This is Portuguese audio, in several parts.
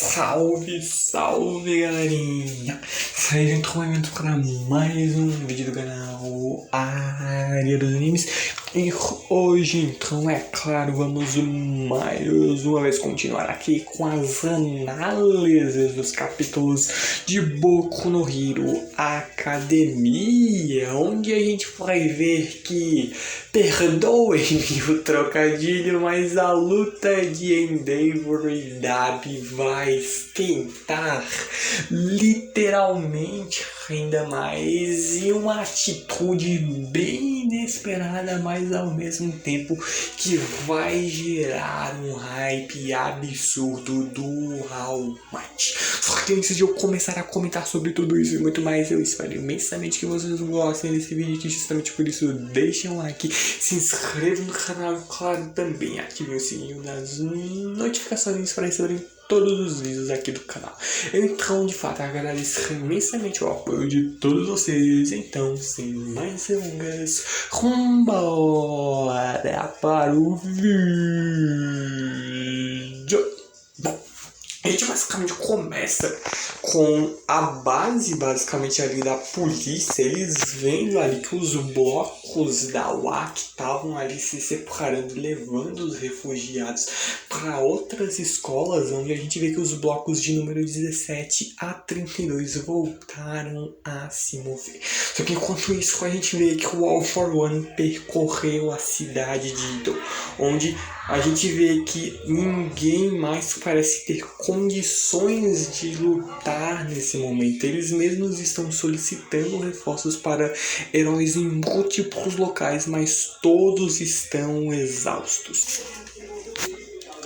Salve, salve galerinha! Sejam então bem-vindos para mais um vídeo do canal Área dos Animes. E hoje, então, é claro, vamos mais uma vez continuar aqui com as análises dos capítulos de Boku no Hero Academia, onde a gente vai ver que, perdoem o trocadilho, mas a luta de Endeavor e Dabi vai esquentar literalmente ainda mais, e uma atitude bem inesperada, mas ao mesmo tempo que vai gerar um hype absurdo do All Might. Só que antes de eu começar a comentar sobre tudo isso e muito mais, eu espero imensamente que vocês gostem desse vídeo, que justamente por isso deixem um like, se inscrevam no canal e, claro, também ativem o sininho das notificações para receberem todos os vídeos aqui do canal. Então, de fato, agradeço imensamente o apoio de todos vocês. Então, sem mais delongas, vambora para o vídeo. Bom, a gente basicamente começa com a base, basicamente, ali da polícia, eles vendo ali que os blocos da UAC estavam ali se separando, levando os refugiados para outras escolas, onde a gente vê que os blocos de número 17 a 32 voltaram a se mover. Só que enquanto isso, a gente vê que o All for One percorreu a cidade de Ito, onde a gente vê que ninguém mais parece ter condições de lutar nesse momento. Eles mesmos estão solicitando reforços para heróis em múltiplos locais, mas todos estão exaustos.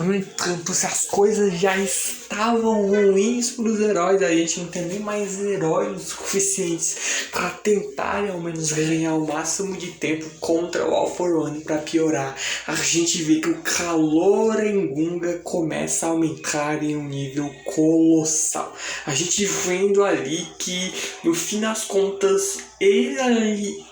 No entanto, se as coisas já estavam ruins para os heróis, a gente não tem nem mais heróis suficientes para tentarem ao menos ganhar o máximo de tempo contra o All for One. Para piorar, a gente vê que o calor em Gunga começa a aumentar em um nível colossal. A gente vendo ali que, no fim das contas, ele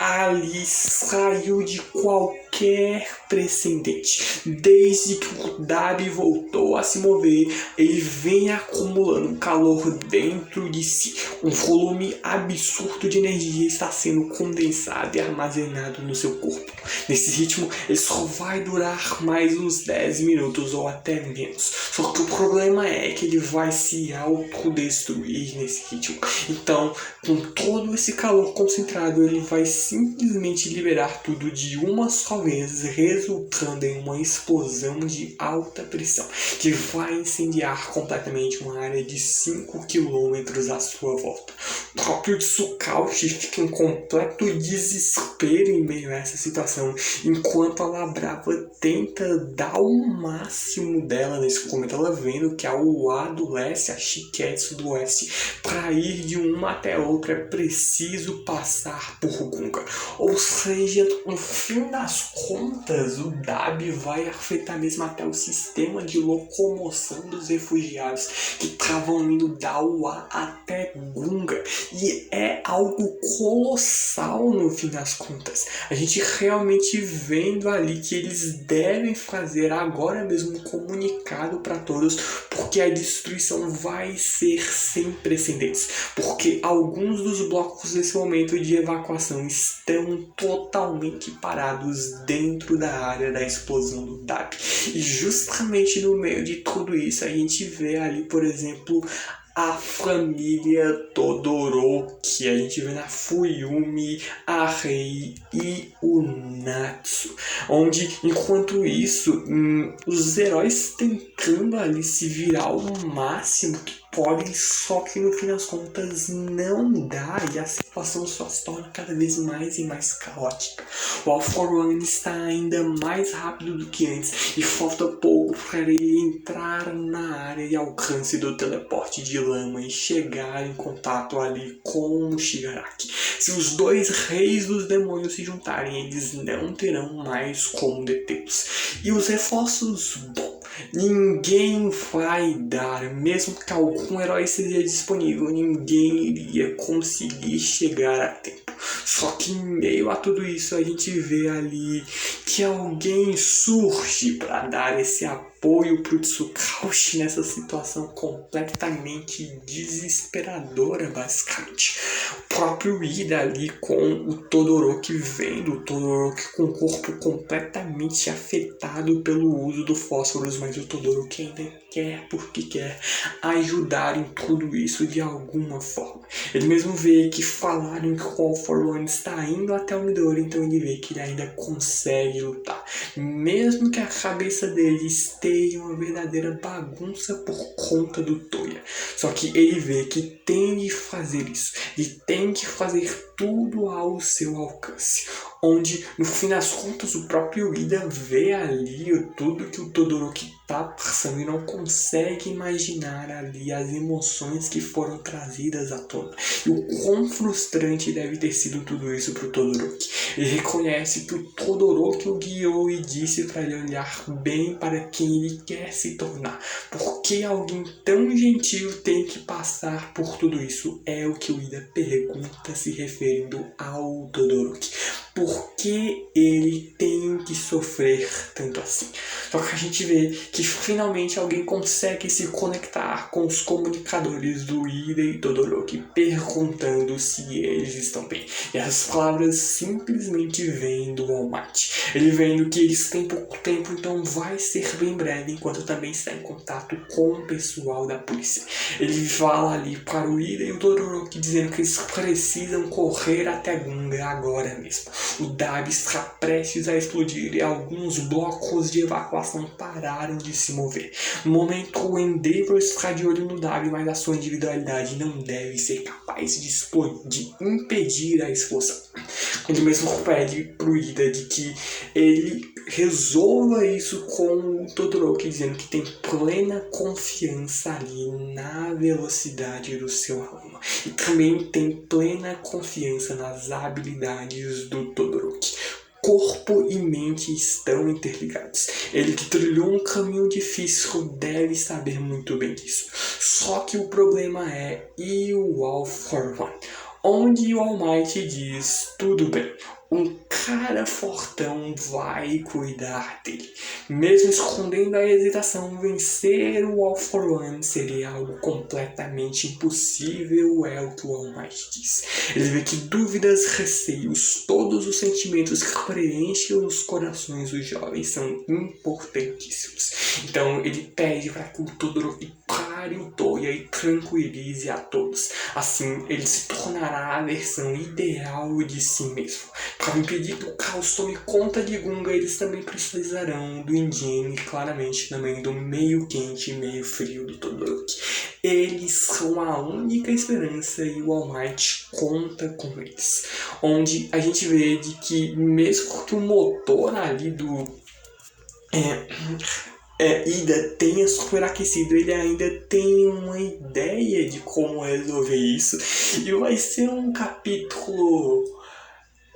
ali saiu de qualquer precedente. Desde que o Dabi voltou a se mover, ele vem acumulando um calor dentro de si. Um volume absurdo de energia está sendo condensado e armazenado no seu corpo. Nesse ritmo, ele só vai durar mais uns 10 minutos ou até menos. Só que o problema é que ele vai se autodestruir nesse ritmo. Então, com todo esse calor concentrado, ele vai simplesmente liberar tudo de uma só vez, resultando em uma explosão de alta pressão, que vai incendiar completamente uma área de 5 km à sua volta. O próprio Tsukaushi fica em completo desespero em meio a essa situação, enquanto a Labrava tenta dar o máximo dela nesse momento, ela vendo que a UA do leste, a Shiketsu do oeste, para ir de uma até outra é preciso passar por Gunga. Ou seja, no fim das contas, o Dabi vai afetar mesmo até o sistema de locomoção dos refugiados que estavam indo da UA até Gunga. E é algo colossal no fim das contas. A gente realmente vendo ali que eles devem fazer agora mesmo um comunicado para todos, porque a destruição vai ser sem precedentes. Porque alguns dos blocos nesse momento de evacuação estão totalmente parados dentro da área da explosão do Dabi. E justamente no meio de tudo isso, a gente vê ali, por exemplo, a família Todoroki. A gente vê na Fuyumi, a Rei e o Natsu, onde enquanto isso os heróis tentando ali se virar ao máximo que podem, só que no fim das contas não dá, e a situação só se torna cada vez mais e mais caótica. O All for One está ainda mais rápido do que antes e falta pouco para ele entrar na área de alcance do teleporte de lama e chegar em contato ali com o Shigaraki. Se os dois reis dos demônios se juntarem, eles não terão mais como detê-los. E os reforços, bom, ninguém vai dar, mesmo que algum herói seja disponível, ninguém iria conseguir chegar a tempo. Só que em meio a tudo isso, a gente vê ali que alguém surge para dar esse apoio apoio pro Tsukaushi nessa situação completamente desesperadora, basicamente. O próprio Ida ali com o Todoroki vendo, o Todoroki com o corpo completamente afetado pelo uso do fósforos, mas o Todoroki ainda quer, porque quer ajudar em tudo isso de alguma forma. Ele mesmo vê que falaram que o All for One está indo até o Midori, então ele vê que ele ainda consegue lutar. Mesmo que a cabeça dele esteja uma verdadeira bagunça por conta do Toya. Só que ele vê que tem de fazer isso. E tem que fazer tudo ao seu alcance. Onde, no fim das contas, o próprio Ida vê ali tudo que o Todoroki tá passando e não consegue imaginar ali as emoções que foram trazidas à tona. E o quão frustrante deve ter sido tudo isso pro Todoroki. Ele reconhece que o Todoroki o guiou e disse para ele olhar bem para quem ele quer se tornar. Porque alguém tão gentil tem que passar por tudo isso? É o que o Ida pergunta se referindo ao Todoroki. Por que ele tem que sofrer tanto assim? Só que a gente vê que finalmente alguém consegue se conectar com os comunicadores do Ida e Todoroki, perguntando se eles estão bem. E essas palavras simplesmente vêm do All Might. Ele vendo que eles têm pouco tempo, então vai ser bem breve, enquanto também está em contato com o pessoal da polícia. Ele fala ali para o Ida e o Todoroki dizendo que eles precisam correr até Gunga agora mesmo. O Dabi está prestes a explodir e alguns blocos de evacuação pararam de se mover. No momento, o Endeavor está de olho no Dabi, mas a sua individualidade não deve ser capaz de explodir, impedir a explosão. Ele mesmo pede pro Ida de que ele resolva isso com o Todoroki, dizendo que tem plena confiança ali na velocidade do seu aluno. E também tem plena confiança nas habilidades do Todoroki. Corpo e mente estão interligados. Ele que trilhou um caminho difícil deve saber muito bem disso. Só que o problema é e o All for One, onde o All Might diz tudo bem. Um cara fortão vai cuidar dele. Mesmo escondendo a hesitação, vencer o All for One seria algo completamente impossível, é o que o All Might diz. Ele vê que dúvidas, receios, todos os sentimentos que preenchem os corações dos jovens são importantíssimos. Então ele pede para que o Todoroki pare o Toya e tranquilize a todos. Assim ele se tornará a versão ideal de si mesmo. Para impedir que o caos tome conta de Gunga, eles também precisarão do Indiane e claramente também do meio quente e meio frio do Todoroki. Eles são a única esperança e o All Might conta com eles. Onde a gente vê de que mesmo que o motor ali do Ida tenha superaquecido, ele ainda tem uma ideia de como resolver isso. E vai ser um capítulo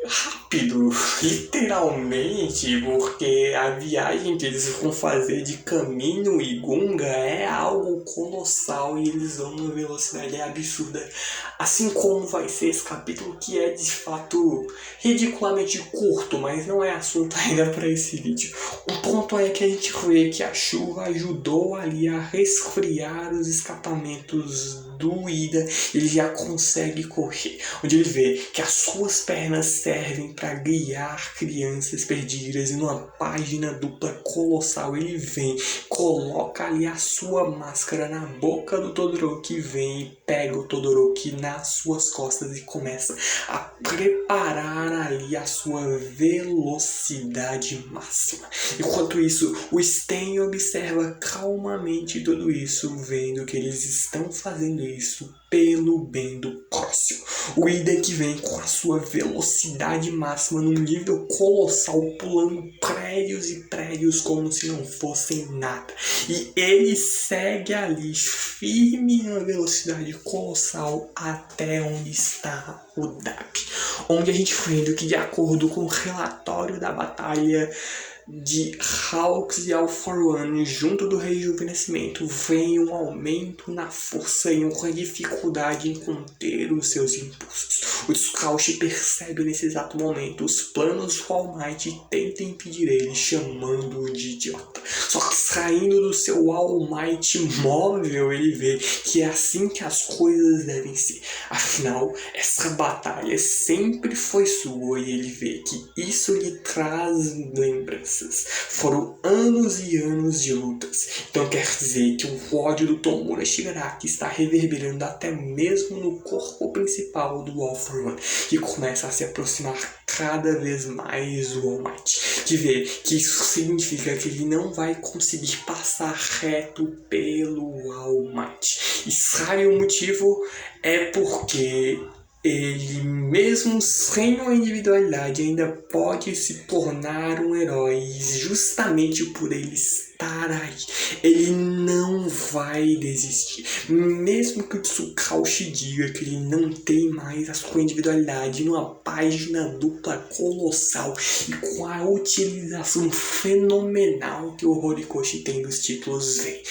rápido, literalmente, porque a viagem que eles vão fazer de caminho e Gunga é algo colossal e eles vão numa velocidade absurda. Assim como vai ser esse capítulo, que é de fato ridiculamente curto, mas não é assunto ainda para esse vídeo. O ponto é que a gente vê que a chuva ajudou ali a resfriar os escapamentos do Ida. Ele já consegue correr, onde ele vê que as suas pernas servem para guiar crianças perdidas, e numa página dupla colossal ele vem, coloca ali a sua máscara na boca do Todoroki, vem e pega o Todoroki nas suas costas e começa a preparar ali a sua velocidade máxima. Enquanto isso, o Sten observa calmamente tudo isso, vendo que eles estão fazendo isso pelo bem do próximo. O Ida que vem com a sua velocidade máxima num nível colossal, pulando prédios e prédios como se não fossem nada. E ele segue ali firme na velocidade colossal até onde está o Dabi. Onde a gente vendo que, de acordo com o relatório da batalha de Hawks e All for One junto do rejuvenescimento, vem um aumento na força e uma dificuldade em conter os seus impulsos. O Tsukashi percebe nesse exato momento os planos do All Might e tenta impedir ele, chamando-o de idiota. Só que saindo do seu All Might móvel, ele vê que é assim que as coisas devem ser. Afinal, essa batalha sempre foi sua e ele vê que isso lhe traz lembranças. Foram anos e anos de lutas. Então quer dizer que o ódio do Tomura Shigaraki está reverberando até mesmo no corpo principal do All For One, que começa a se aproximar cada vez mais do All Might. De ver que isso significa que ele não vai conseguir passar reto pelo All Might. E sabe o motivo? É porque ele, mesmo sem uma individualidade, ainda pode se tornar um herói justamente por ele estar aí. Ele não vai desistir. Mesmo que o Tsukashi diga que ele não tem mais a sua individualidade, numa página dupla colossal e com a utilização fenomenal que o Horikoshi tem dos títulos, vem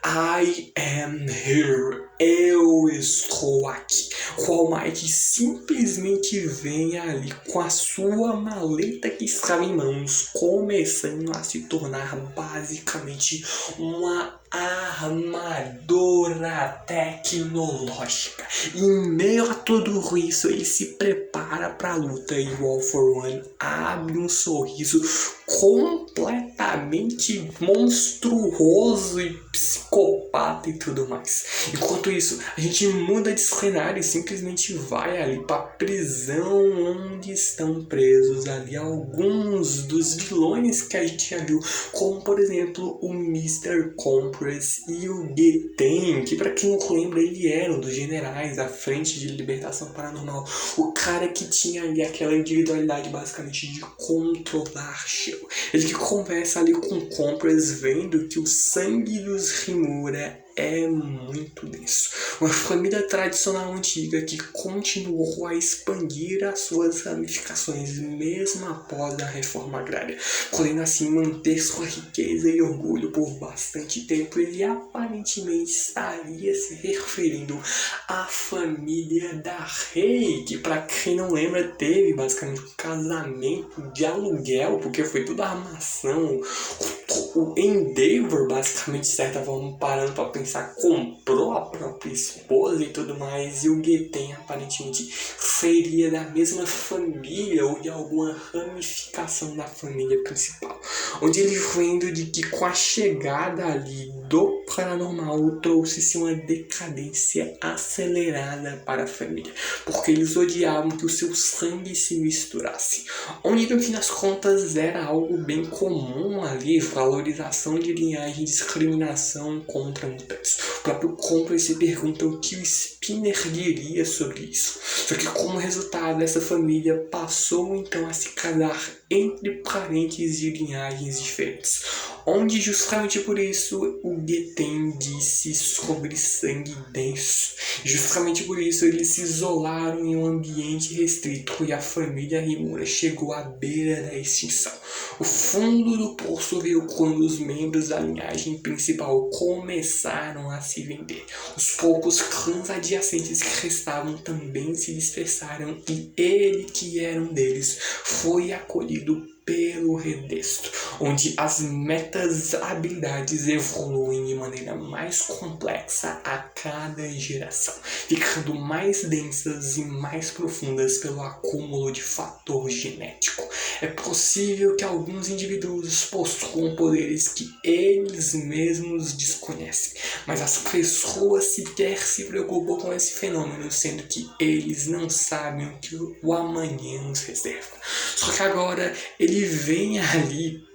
I am here. Eu estou aqui. O All Might simplesmente vem ali com a sua maleta que estava em mãos, começando a se tornar basicamente uma armadura tecnológica. Em meio a tudo isso, ele se prepara para a luta e o All For One abre um sorriso completamente monstruoso e psicopata e tudo mais. Enquanto isso, a gente muda de cenário e simplesmente vai ali para a prisão onde estão presos ali alguns dos vilões que a gente já viu, como por exemplo o Mr. Compress e o Geten, que para quem não lembra, ele era um dos generais à frente de Libertação Paranormal, o cara que tinha ali aquela individualidade basicamente de controlar Shell. Ele que conversa ali com o Compress, vendo que o sangue dos Rimura é muito denso. Uma família tradicional antiga que continuou a expandir as suas ramificações mesmo após a reforma agrária, podendo assim manter sua riqueza e orgulho por bastante tempo. Ele aparentemente estaria se referindo à família da Rei, que para quem não lembra teve basicamente um casamento de aluguel, porque foi toda armação. O Endeavor, basicamente, de certa forma, parando para pensar, comprou a própria esposa e tudo mais, e o Geten aparentemente seria da mesma família ou de alguma ramificação da família principal, onde ele vendo de que com a chegada ali do paranormal trouxe-se uma decadência acelerada para a família, porque eles odiavam que o seu sangue se misturasse, onde no fim das contas era algo bem comum ali, valorização de linhagem, discriminação contra mutantes. O próprio Compress se pergunta o que o Spinner diria sobre isso. Só que como resultado, essa família passou então a se casar entre parentes de linhagens diferentes, onde justamente por isso o Geten disse sobre sangue denso. Justamente por isso eles se isolaram em um ambiente restrito e a família Rimura chegou à beira da extinção. O fundo do poço veio quando os membros da linhagem principal começaram a se vender. Os poucos clãs adjacentes que restavam também se dispersaram e ele, que era um deles, foi acolhido pelo Redesto, onde as metas habilidades evoluem de maneira mais complexa a cada geração, ficando mais densas e mais profundas pelo acúmulo de fator genético. É possível que alguns indivíduos possuam poderes que eles mesmos desconhecem, mas as pessoas sequer se preocupam com esse fenômeno, sendo que eles não sabem o que o amanhã nos reserva. Só que agora ele vem ali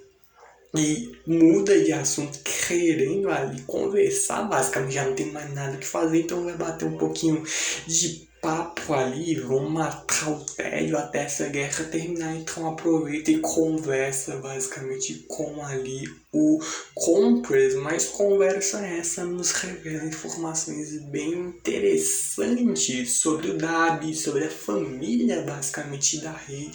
e muda de assunto, querendo ali conversar, basicamente já não tem mais nada que fazer, então vai bater um pouquinho de papo ali, vão matar o tédio até essa guerra terminar, então aproveita e conversa basicamente com ali o Compress, mas conversa essa nos revela informações bem interessantes sobre o Dabi, sobre a família basicamente da Rei,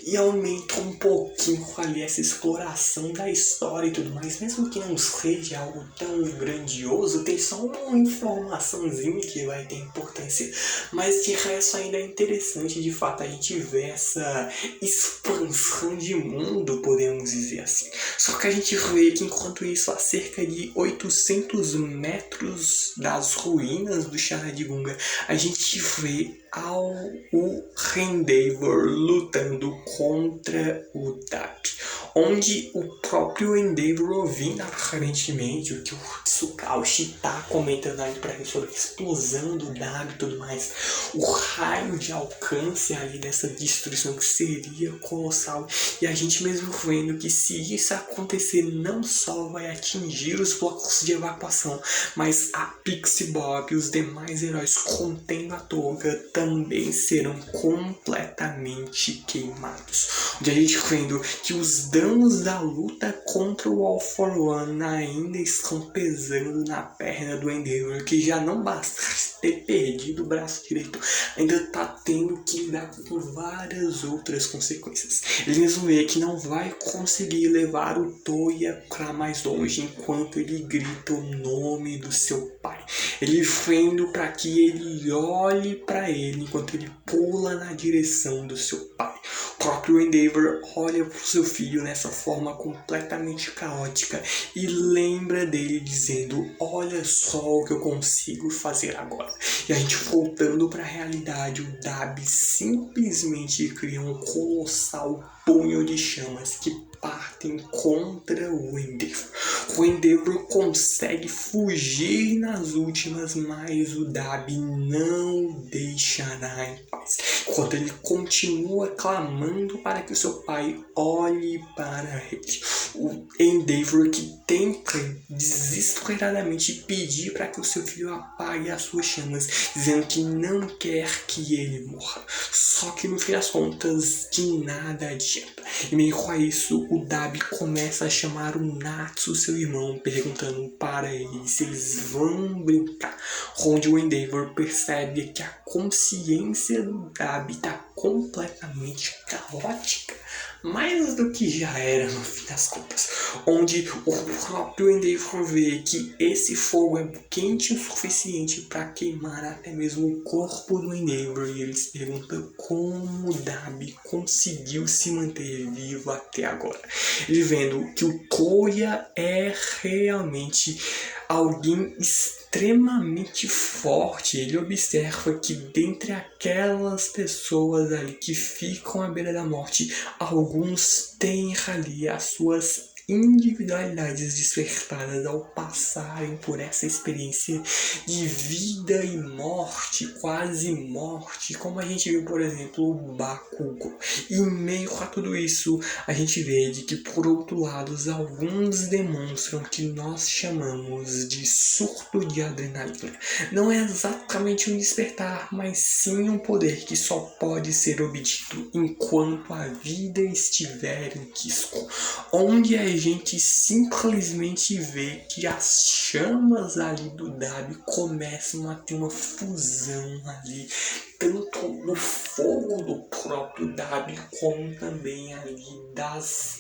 e aumenta um pouquinho ali essa exploração da história e tudo mais, mesmo que não seja algo tão grandioso, tem só uma informaçãozinha que vai ter importância, mas de resto ainda é interessante de fato a gente ver essa expansão de mundo, podemos dizer assim. Só que a gente vê que enquanto isso, a cerca de 800 metros das ruínas do Shara-de-Gunga, a gente vê o Endeavor lutando contra o Dabi, onde o próprio Endeavor, ouvindo aparentemente o que o Tsukaushi tá comentando ali pra ele sobre a explosão do Dabi e tudo mais, o raio de alcance ali dessa destruição que seria colossal, e a gente mesmo vendo que se isso acontecer não só vai atingir os blocos de evacuação, mas a Pixie Bob e os demais heróis contendo a Toga também serão completamente queimados. Onde a gente vendo que os danos da luta contra o All for One ainda estão pesando na perna do Endeavor, que já não bastasse ter perdido o braço direito, ainda está tendo que lidar com várias outras consequências. Ele mesmo vê que não vai conseguir levar o Toya para mais longe enquanto ele grita o nome do seu pai. Ele vendo para que ele olhe para ele enquanto ele pula na direção do seu pai. O próprio Endeavor olha para o seu filho nessa forma completamente caótica e lembra dele dizendo: olha só o que eu consigo fazer agora. E a gente voltando para a realidade, o Dabi simplesmente cria um colossal punho de chamas que partem contra o Endeavor. O Endeavor consegue fugir nas últimas, mas o Dabi não deixará em paz, enquanto ele continua clamando para que o seu pai olhe para ele. O Endeavor que tenta desesperadamente pedir para que o seu filho apague as suas chamas, dizendo que não quer que ele morra. Só que no fim das contas, de nada adianta. E meio a isso, o Dabi começa a chamar o Natsu, seu irmão, perguntando para ele se eles vão brincar. Onde o Endeavor percebe que a consciência do Dabi está completamente caótica, mais do que já era no fim das contas, onde o próprio Endeavor vê que esse fogo é quente o suficiente para queimar até mesmo o corpo do Endeavor, e ele se pergunta como o Dabi conseguiu se manter vivo até agora. Ele vendo que o Toya é realmente alguém extremamente forte. Ele observa que dentre aquelas pessoas ali que ficam à beira da morte, alguns têm ali as suas individualidades despertadas ao passarem por essa experiência de vida e morte, quase morte, como a gente viu, por exemplo, o Bakugo. E em meio a tudo isso, a gente vê de que, por outro lado, alguns demonstram que nós chamamos de surto de adrenalina. Não é exatamente um despertar, mas sim um poder que só pode ser obtido enquanto a vida estiver em risco, onde a gente simplesmente vê que as chamas ali do Dabi começam a ter uma fusão ali, tanto no fogo do próprio Dabi, como também ali das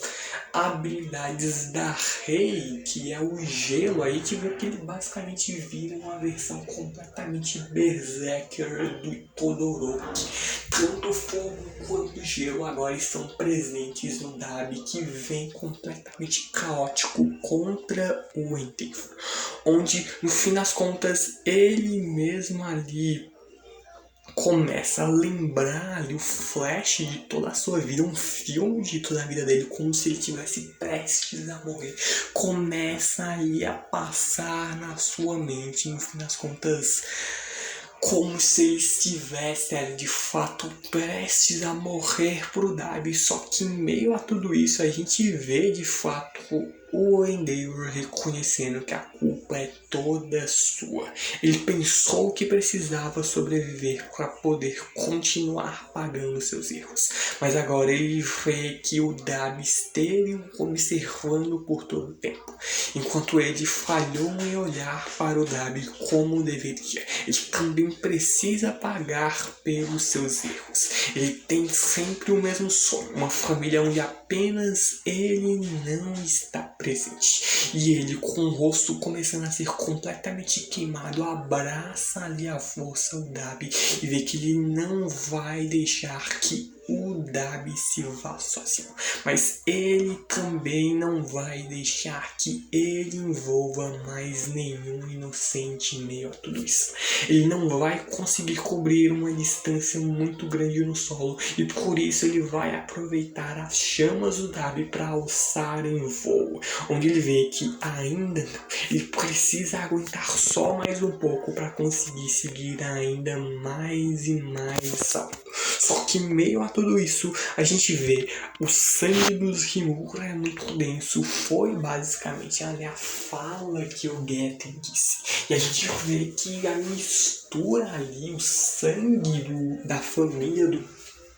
habilidades da Rei, que é o gelo. Aí que vê que ele basicamente vira uma versão completamente berserker do Todoroki. Tanto fogo quanto gelo agora estão presentes no Dabi, que vem completamente caótico contra o Endeavor, onde no fim das contas ele mesmo ali começa a lembrar ali o flash de toda a sua vida, um filme de toda a vida dele, como se ele estivesse prestes a morrer. Começa ali a passar na sua mente, no fim das contas, como se ele estivesse ali, de fato prestes a morrer pro Dabi. Só que em meio a tudo isso a gente vê de fato o Endeavor reconhecendo que a culpa é toda sua. Ele pensou que precisava sobreviver para poder continuar pagando seus erros. Mas agora ele vê que o Dabi esteve o observando por todo o tempo. Enquanto ele falhou em olhar para o Dabi como deveria. Ele também precisa pagar pelos seus erros. Ele tem sempre o mesmo sonho. Uma família onde apenas ele não está presente. E ele, com o rosto começando a ser completamente queimado, abraça ali a força o Dabi e vê que ele não vai deixar que o Dabi se vá sozinho. Mas ele também não vai deixar que ele envolva mais nenhum inocente em meio a tudo isso. Ele não vai conseguir cobrir uma distância muito grande no solo e por isso ele vai aproveitar as chamas do Dabi para alçar em voo, onde ele vê que ainda não, ele precisa aguentar só mais um pouco para conseguir seguir ainda mais e mais alto. Só que em meio a tudo isso, a gente vê o sangue dos Rimura é muito denso. Foi basicamente ali a fala que o Getter disse. E a gente vê que a mistura ali, o sangue da família do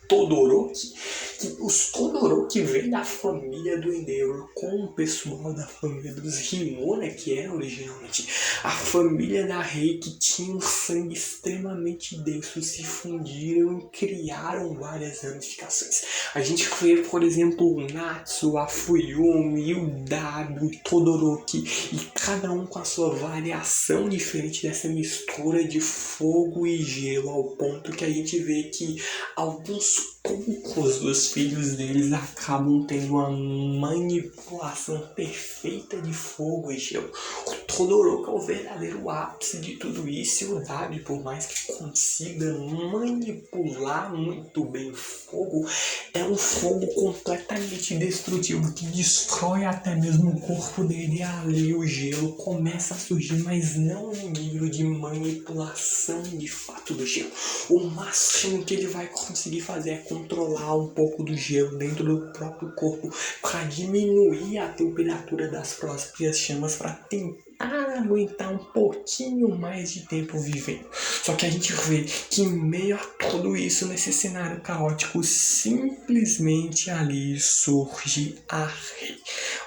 Todoroki, que os Todoroki vêm da família do Endeavor com o pessoal da família dos Rimura, que era originalmente a família da Rei, que tinha um sangue extremamente denso, se fundiram e criaram várias ramificações. A gente vê, por exemplo, o Natsu, a Fuyumi, o Dabi, o Todoroki, e cada um com a sua variação diferente dessa mistura de fogo e gelo, ao ponto que a gente vê que alguns poucos dos filhos deles acabam tendo uma manipulação perfeita de fogo e gelo. O Todoroki é o verdadeiro ápice de tudo isso, e o Dabi, por mais que consiga manipular muito bem o fogo, é um fogo completamente destrutivo que destrói até mesmo o corpo dele. E ali o gelo começa a surgir, mas não no nível de manipulação de fato do gelo. O máximo que ele vai conseguir fazer é controlar um pouco do gelo dentro do próprio corpo para diminuir a temperatura das próprias chamas, para tentar aguentar um pouquinho mais de tempo vivendo. Só que a gente vê que em meio a tudo isso, nesse cenário caótico, simplesmente ali surge a Rei,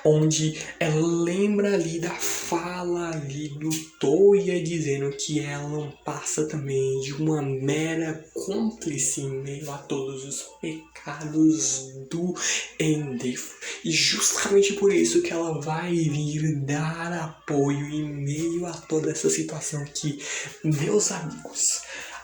onde ela lembra ali da fala ali do Toya, dizendo que ela não passa também de uma mera cúmplice em meio a todos os pecados do Endeavor. E justamente por isso que ela vai vir dar apoio em meio a toda essa situação que, meus amigos,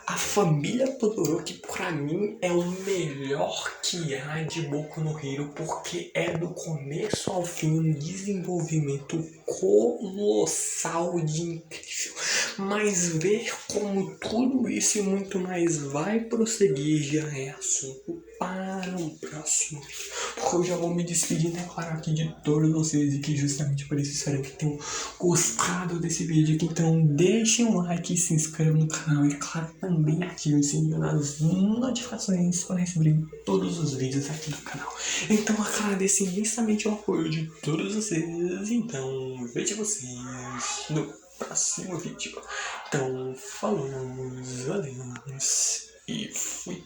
a família Todoroki, pra mim, é o melhor que há de Boku no Hero, porque é do começo ao fim um desenvolvimento colossal de incrível. Mas ver como tudo isso e muito mais vai prosseguir já é assunto para um próximo vídeo. Porque eu já vou me despedir, declarar aqui de todos vocês e que justamente por isso espero que tenham gostado desse vídeo. Então deixem um like, se inscrevam no canal e claro, também ativem o sininho das notificações para receber todos os vídeos aqui do canal. Então agradeço imensamente o apoio de todos vocês. Então vejo vocês no próximo vídeo. Então falou, valeu e fui.